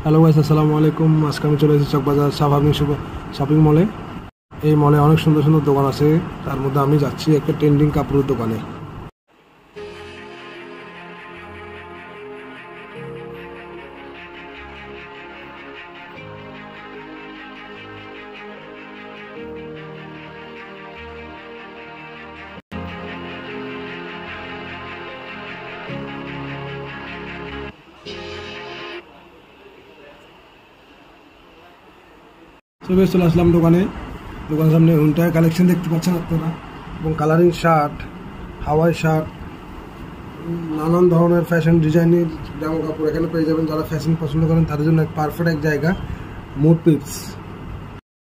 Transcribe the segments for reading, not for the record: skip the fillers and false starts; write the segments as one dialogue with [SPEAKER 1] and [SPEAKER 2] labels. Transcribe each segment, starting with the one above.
[SPEAKER 1] Hello guys, আসসালামু আলাইকুম। আজকে আমি চলে এসেছি চকবাজার শাহবাগ শপিং মলে। এই মলে অনেক সুন্দর সুন্দর দোকান আছে, তার মধ্যে আমি যাচ্ছি একটা ট্রেন্ডিং কাপড়ের দোকানে। চলে আসলাম দোকানের সামনে উল্টায় কালেকশন দেখতে পাচ্ছেন আপনারা, এবং কালারিং শার্ট, হাওয়াই শার্ট, নানান ধরনের ফ্যাশন ডিজাইনের জামা কাপড় এখানে পেয়ে যাবেন। যারা ফ্যাশন পছন্দ করেন তাদের জন্য এক পারফেক্ট এক জায়গা মুড পিপস।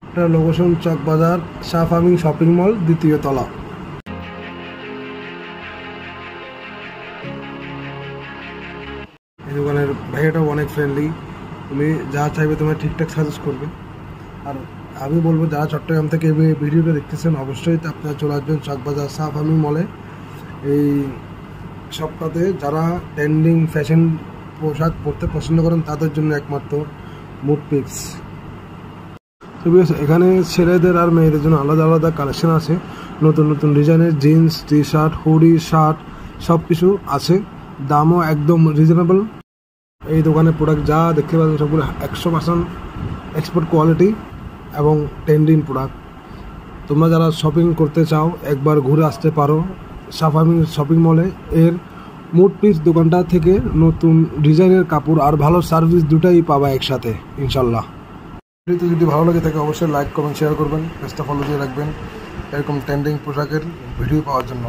[SPEAKER 1] এটা location Chawkbazar Shah farming shopping mall, দ্বিতীয় তলা। এই দোকানের ভাইয়াটাও অনেক ফ্রেন্ডলি, তুমি যা চাইবে তোমার ঠিকঠাক সাজেস্ট করবে। আর আমি বলবো যারা চট্টগ্রাম থেকে এই ভিডিওটা দেখতেছেন অবশ্যই আপনারা চলে আসবেন চকবাজার শাহ ফার্মিং মলে। এই সপ্তাহে যারা ট্রেন্ডিং ফ্যাশন পোশাক পরতে পছন্দ করেন তাদের জন্য একমাত্র মুড পিপস। এখানে ছেলেদের আর মেয়েদের জন্য আলাদা আলাদা কালেকশন আছে, নতুন নতুন ডিজাইনের jeans, T shirt, hoodie, shirt সব কিছু আছে, দামও একদম রিজনেবল। এই দোকানের প্রোডাক্ট যা দেখতে পাচ্ছেন সবগুলো 100% এক্সপোর্ট কোয়ালিটি এবং ট্রেন্ডিং প্রোডাক্ট। তোমরা যারা শপিং করতে চাও একবার ঘুরে আসতে পারো শাহ ফার্মিং শপিং মলে। এর মুড পিস দোকানটা থেকে নতুন ডিজাইনের কাপড় আর ভালো সার্ভিস দুটাই পাবা একসাথে ইনশাল্লাহ। ভিডিওতে যদি ভালো লাগে থাকে অবশ্যই লাইক, কমেন্ট, শেয়ার করবেন, পেজটা ফলো দিয়ে রাখবেন এরকম ট্রেন্ডিং পোশাকের ভিডিও পাওয়ার জন্য।